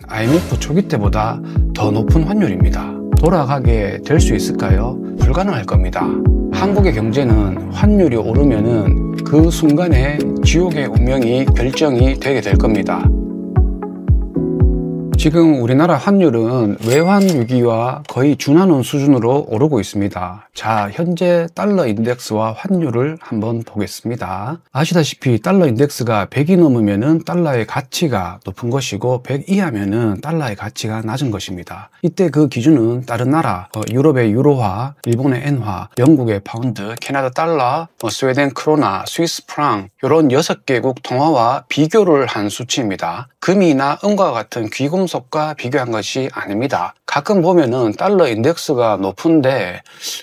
IMF 초기 때보다 더 높은 환율입니다. 돌아가게 될 수 있을까요? 불가능할 겁니다. 한국의 경제는 환율이 오르면은 그 순간에 지옥의 운명이 결정이 되게 될 겁니다. 지금 우리나라 환율은 외환 위기와 거의 준하는 수준으로 오르고 있습니다. 자, 현재 달러 인덱스와 환율을 한번 보겠습니다. 아시다시피 달러 인덱스가 100이 넘으면은 달러의 가치가 높은 것이고 100 이하면은 달러의 가치가 낮은 것입니다. 이때 그 기준은 다른 나라, 유럽의 유로화, 일본의 엔화, 영국의 파운드, 캐나다 달러, 스웨덴 크로나, 스위스 프랑 이런 6개국 통화와 비교를 한 수치입니다. 금이나 은과 같은 귀금속과 비교한 것이 아닙니다. 가끔 보면은 달러 인덱스가 높은데,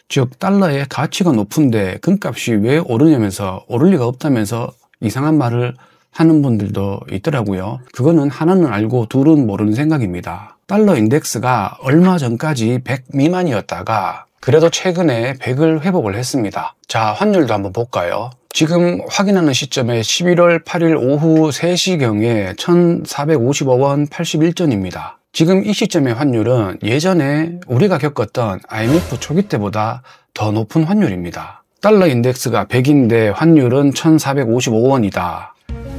즉 달러의 가치가 높은데 금값이 왜 오르냐면서 오를 리가 없다면서 이상한 말을 하는 분들도 있더라고요. 그거는 하나는 알고 둘은 모르는 생각입니다. 달러 인덱스가 얼마 전까지 100 미만이었다가 그래도 최근에 100을 회복을 했습니다. 자, 환율도 한번 볼까요? 지금 확인하는 시점에 11월 8일 오후 3시경에 1,455원 81전입니다. 지금 이 시점의 환율은 예전에 우리가 겪었던 IMF 초기 때보다 더 높은 환율입니다. 달러 인덱스가 100인데 환율은 1,455원이다.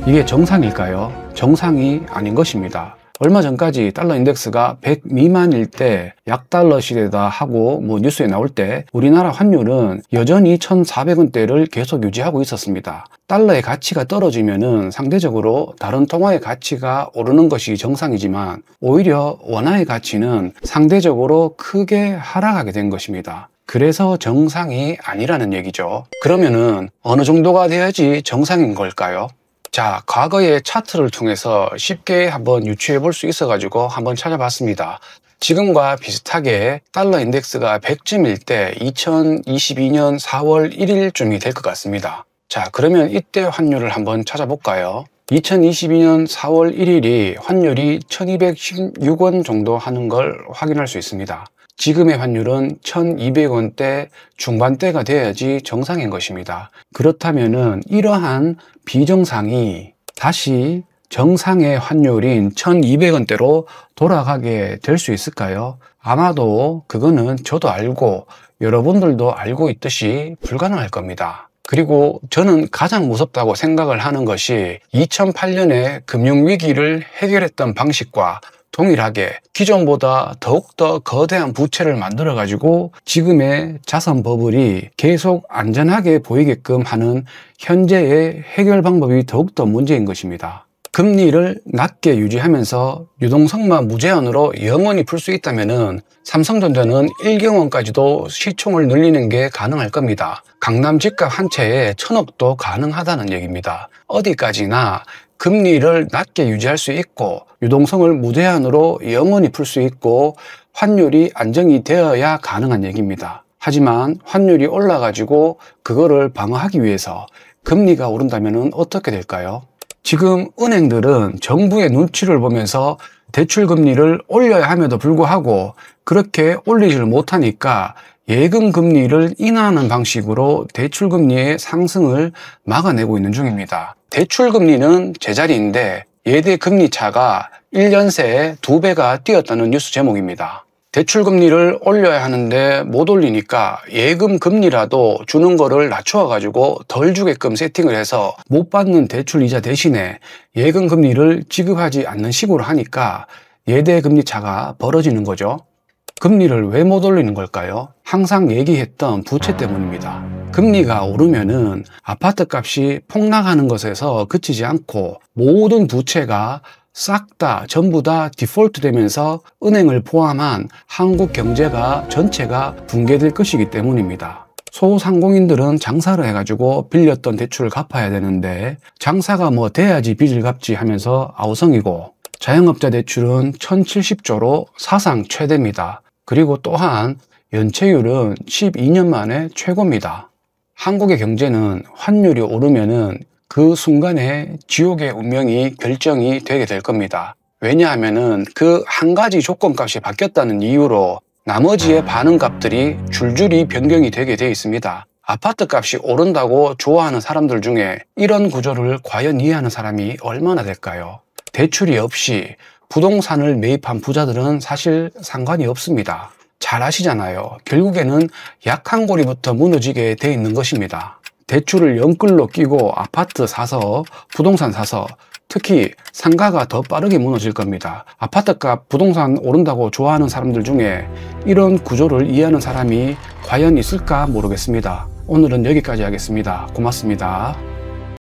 이게 정상일까요? 정상이 아닌 것입니다. 얼마 전까지 달러 인덱스가 100 미만일 때 약달러 시대다 하고 뉴스에 나올 때 우리나라 환율은 여전히 1,400원대를 계속 유지하고 있었습니다. 달러의 가치가 떨어지면은 상대적으로 다른 통화의 가치가 오르는 것이 정상이지만 오히려 원화의 가치는 상대적으로 크게 하락하게 된 것입니다. 그래서 정상이 아니라는 얘기죠. 그러면은 어느 정도가 돼야지 정상인 걸까요? 자, 과거의 차트를 통해서 쉽게 한번 유추해 볼 수 있어가지고 한번 찾아봤습니다. 지금과 비슷하게 달러 인덱스가 100쯤일 때 2022년 4월 1일쯤이 될 것 같습니다. 자, 그러면 이때 환율을 한번 찾아볼까요? 2022년 4월 1일이 환율이 1216원 정도 하는 걸 확인할 수 있습니다. 지금의 환율은 1200원대 중반대가 돼야지 정상인 것입니다. 그렇다면은 이러한 비정상이 다시 정상의 환율인 1200원대로 돌아가게 될 수 있을까요? 아마도 그거는 저도 알고 여러분들도 알고 있듯이 불가능할 겁니다. 그리고 저는 가장 무섭다고 생각을 하는 것이 2008년에 금융위기를 해결했던 방식과 동일하게 기존보다 더욱더 거대한 부채를 만들어가지고 지금의 자산 버블이 계속 안전하게 보이게끔 하는 현재의 해결 방법이 더욱더 문제인 것입니다. 금리를 낮게 유지하면서 유동성만 무제한으로 영원히 풀 수 있다면은 삼성전자는 1경원까지도 시총을 늘리는 게 가능할 겁니다. 강남 집값 한 채에 1,000억도 가능하다는 얘기입니다. 어디까지나 금리를 낮게 유지할 수 있고 유동성을 무제한으로 영원히 풀 수 있고 환율이 안정이 되어야 가능한 얘기입니다. 하지만 환율이 올라가지고 그거를 방어하기 위해서 금리가 오른다면 어떻게 될까요? 지금 은행들은 정부의 눈치를 보면서 대출 금리를 올려야 함에도 불구하고 그렇게 올리지를 못하니까 예금 금리를 인하하는 방식으로 대출 금리의 상승을 막아내고 있는 중입니다. 대출 금리는 제자리인데 예대 금리 차가 1년 새에 2배가 뛰었다는 뉴스 제목입니다. 대출 금리를 올려야 하는데 못 올리니까 예금 금리라도 주는 거를 낮춰 가지고 덜 주게끔 세팅을 해서 못 받는 대출 이자 대신에 예금 금리를 지급하지 않는 식으로 하니까 예대 금리 차가 벌어지는 거죠. 금리를 왜 못 올리는 걸까요? 항상 얘기했던 부채 때문입니다. 금리가 오르면은 아파트 값이 폭락하는 것에서 그치지 않고 모든 부채가 싹 다 전부 다 디폴트 되면서 은행을 포함한 한국 경제가 전체가 붕괴될 것이기 때문입니다. 소상공인들은 장사를 해가지고 빌렸던 대출을 갚아야 되는데 장사가 돼야지 빚을 갚지 하면서 아우성이고 자영업자 대출은 1,070조로 사상 최대입니다. 그리고 또한 연체율은 12년 만에 최고입니다. 한국의 경제는 환율이 오르면은 그 순간에 지옥의 운명이 결정이 되게 될 겁니다. 왜냐하면은 그 한 가지 조건값이 바뀌었다는 이유로 나머지의 반응값들이 줄줄이 변경이 되게 돼 있습니다. 아파트 값이 오른다고 좋아하는 사람들 중에 이런 구조를 과연 이해하는 사람이 얼마나 될까요? 대출이 없이 부동산을 매입한 부자들은 사실 상관이 없습니다. 잘 아시잖아요. 결국에는 약한 고리부터 무너지게 돼 있는 것입니다. 대출을 연끌로 끼고 아파트 사서 부동산 사서 특히 상가가 더 빠르게 무너질 겁니다. 아파트값 부동산 오른다고 좋아하는 사람들 중에 이런 구조를 이해하는 사람이 과연 있을까 모르겠습니다. 오늘은 여기까지 하겠습니다. 고맙습니다.